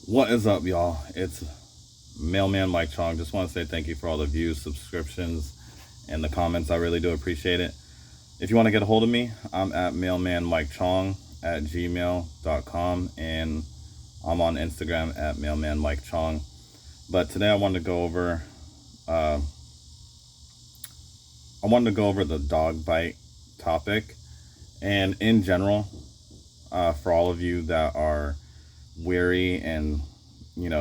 What is up, y'all? It's Mailman Mike Chong. Just want to say thank you for all the views, subscriptions, and the comments. I really do appreciate it. If you want to get a hold of me, I'm at MailmanMikeChong at gmail.com, and I'm on Instagram at MailmanMikeChong. But today uh, I wanted to go over the dog bite topic, and in general, for all of you that are weary and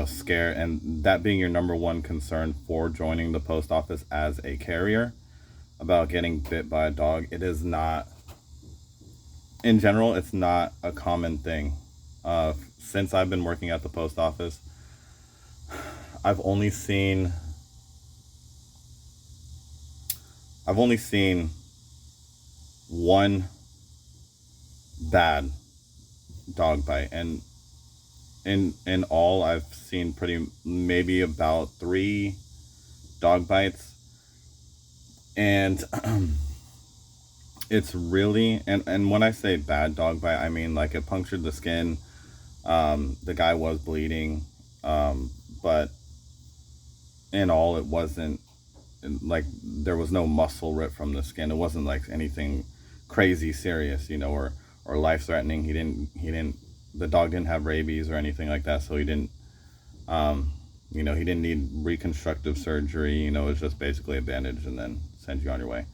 scared, and that being your number one concern for joining the post office as a carrier about getting bit by a dog, it is not, in general, it's not a common thing. Since I've been working at the post office, I've only seen one bad dog bite, and in all, I've seen maybe about 3 dog bites, and it's really, and when I say bad dog bite, I mean like it punctured the skin. The guy was bleeding, but in all, it wasn't like there was no muscle ripped from the skin. It wasn't like anything crazy serious, or life threatening. The dog didn't have rabies or anything like that, so he didn't need reconstructive surgery. It was just basically a bandage and then send you on your way.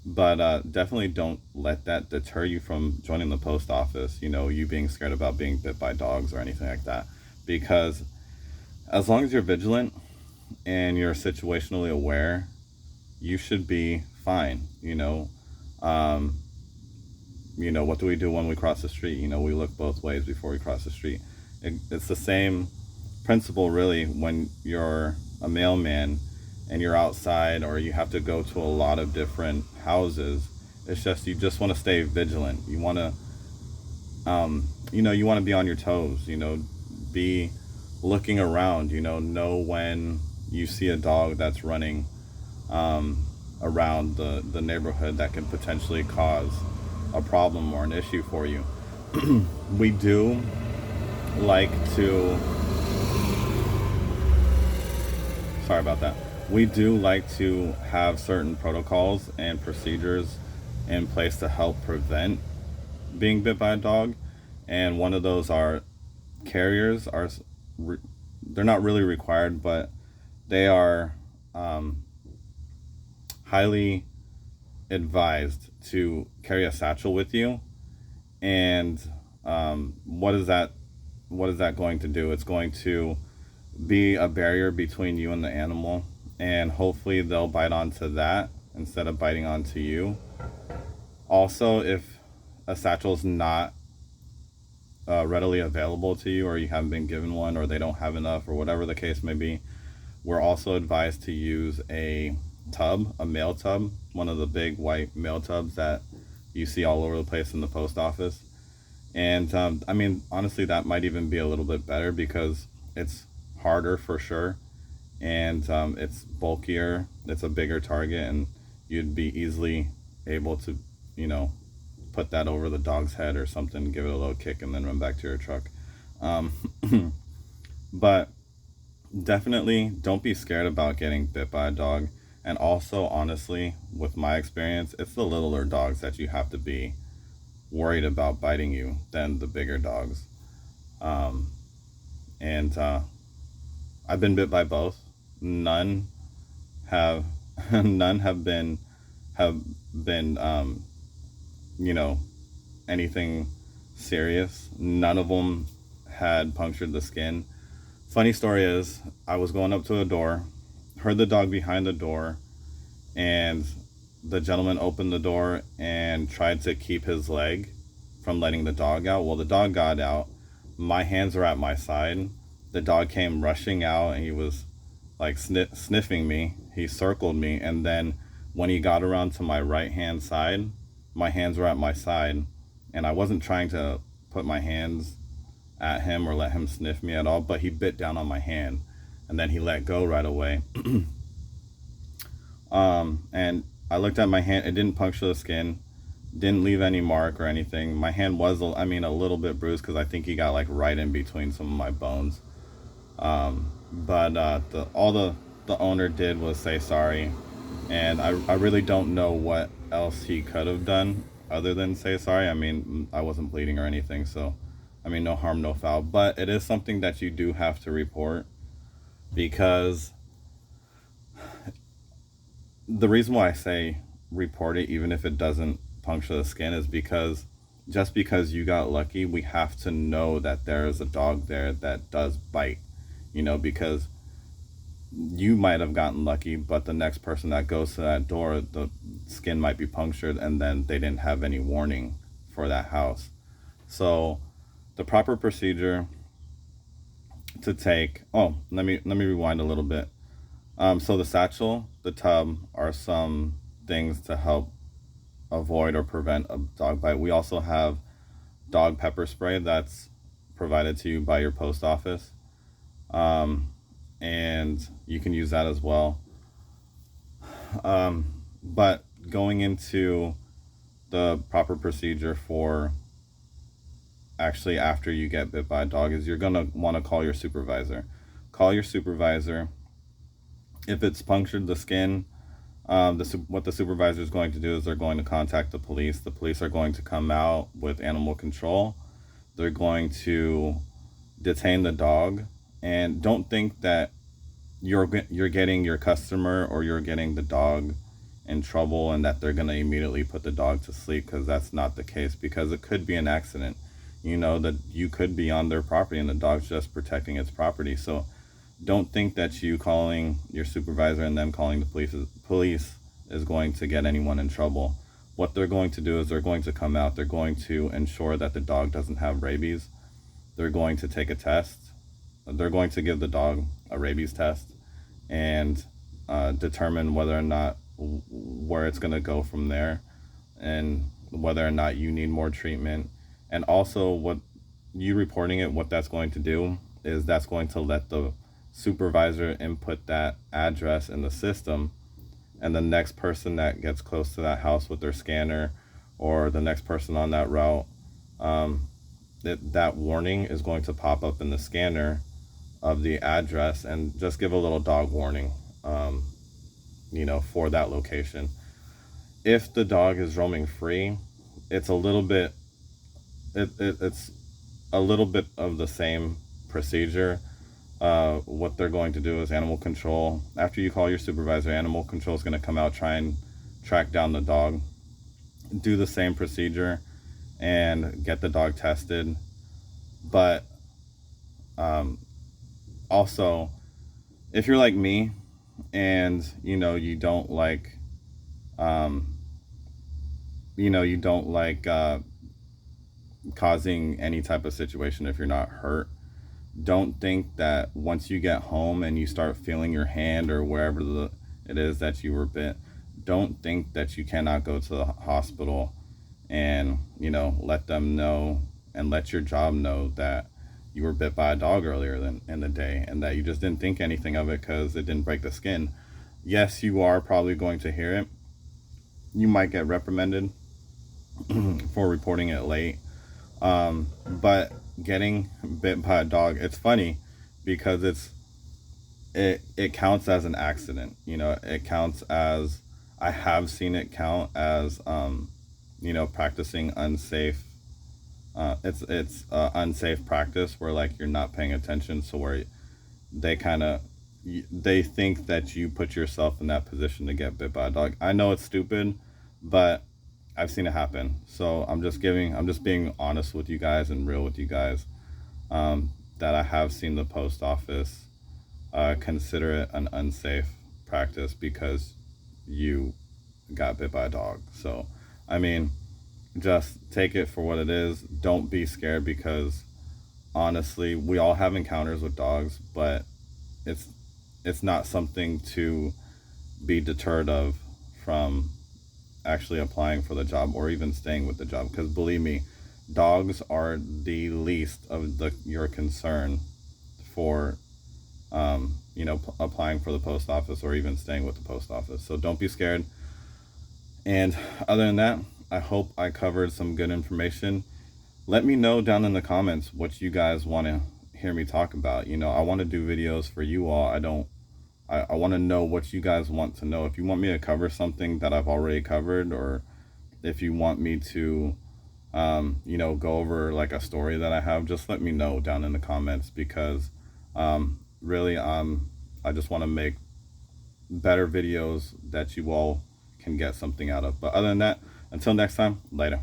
But definitely don't let that deter you from joining the post office, you being scared about being bit by dogs or anything like that. Because as long as you're vigilant and you're situationally aware, you should be fine. What do we do when we cross the street? We look both ways before we cross the street. It's the same principle, really, when you're a mailman and you're outside, or you have to go to a lot of different houses. It's just, you just want to stay vigilant. You want to, you want to be on your toes, be looking around, know when you see a dog that's running around the neighborhood that can potentially cause a problem or an issue for you. We do like to, sorry about that. We do like to have certain protocols and procedures in place to help prevent being bit by a dog. And one of those are carriers they're not really required, but they are highly advised to carry a satchel with you. And what is that going to do? It's going to be a barrier between you and the animal, and hopefully they'll bite onto that instead of biting onto you. Also, if a satchel is not readily available to you, or you haven't been given one, or they don't have enough, or whatever the case may be, we're also advised to use a mail tub, one of the big white mail tubs that you see all over the place in the post office. And honestly, that might even be a little bit better because it's harder for sure, and it's bulkier, it's a bigger target, and you'd be easily able to put that over the dog's head or something, give it a little kick, and then run back to your truck. But definitely don't be scared about getting bit by a dog. And also, honestly, with my experience, it's the littler dogs that you have to be worried about biting you than the bigger dogs. And I've been bit by both. None have been anything serious. None of them had punctured the skin. Funny story is, I was going up to a door, heard the dog behind the door, and the gentleman opened the door and tried to keep his leg from letting the dog out. Well, the dog got out. My hands were at my side. The dog came rushing out, and he was like sniffing me. He circled me, and then when he got around to my right hand side, my hands were at my side, and I wasn't trying to put my hands at him or let him sniff me at all, but he bit down on my hand, and then he let go right away. And I looked at my hand. It didn't puncture the skin, didn't leave any mark or anything. My hand was, a little bit bruised because I think he got like right in between some of my bones. But the owner did was say sorry, and I really don't know what else he could have done other than say sorry. I mean, I wasn't bleeding or anything, so I mean, no harm, no foul. But it is something that you do have to report, because the reason why I say report it, even if it doesn't puncture the skin, is because just because you got lucky, we have to know that there is a dog there that does bite. Because you might have gotten lucky, but the next person that goes to that door, the skin might be punctured, and then they didn't have any warning for that house. So, the proper procedure to take. Oh, let me rewind a little bit. So the satchel, the tub are some things to help avoid or prevent a dog bite. We also have dog pepper spray that's provided to you by your post office, and you can use that as well. But going into the proper procedure for actually after you get bit by a dog is you're going to want to call your supervisor. Call your supervisor. If it's punctured the skin, what the supervisor is going to do is they're going to contact the police. The police are going to come out with animal control. They're going to detain the dog, and don't think that you're getting your customer or you're getting the dog in trouble and that they're going to immediately put the dog to sleep, because that's not the case, because it could be an accident. That you could be on their property and the dog's just protecting its property. So don't think that you calling your supervisor and them calling the police is going to get anyone in trouble. What they're going to do is they're going to come out, they're going to ensure that the dog doesn't have rabies. They're going to take a test. They're going to give the dog a rabies test and determine whether or not where it's going to go from there, and whether or not you need more treatment. And also, what you reporting it, what that's going to do is that's going to let the supervisor input that address in the system, and the next person that gets close to that house with their scanner, or the next person on that route, that warning is going to pop up in the scanner of the address, and just give a little dog warning, for that location. If the dog is roaming free, it's a little bit, it's a little bit of the same procedure. What they're going to do is animal control. After you call your supervisor, animal control is going to come out, try and track down the dog, do the same procedure, and get the dog tested. But also, if you're like me, and you don't like, you don't like causing any type of situation if you're not hurt, don't think that once you get home and you start feeling your hand or wherever it is that you were bit, don't think that you cannot go to the hospital and let them know and let your job know that you were bit by a dog earlier in the day, and that you just didn't think anything of it because it didn't break the skin. Yes, you are probably going to hear it. You might get reprimanded for reporting it late. But getting bit by a dog, it's funny because it counts as an accident. It counts as, I have seen it count as practicing unsafe. It's unsafe practice where, like, you're not paying attention, so where they think that you put yourself in that position to get bit by a dog. I know it's stupid, but I've seen it happen. So I'm just being honest with you guys and real with you guys, that I have seen the post office consider it an unsafe practice because you got bit by a dog. So, I mean, just take it for what it is. Don't be scared, because honestly, we all have encounters with dogs, but it's not something to be deterred of from actually applying for the job or even staying with the job, because believe me, dogs are the least of your concern for applying for the post office or even staying with the post office. So don't be scared. And other than that, I hope I covered some good information. Let me know down in the comments what you guys want to hear me talk about. You know, I want to do videos for you all. I want to know what you guys want to know. If you want me to cover something that I've already covered, or if you want me to, you know, go over like a story that I have, just let me know down in the comments, because really, I just want to make better videos that you all can get something out of. But other than that, until next time, later.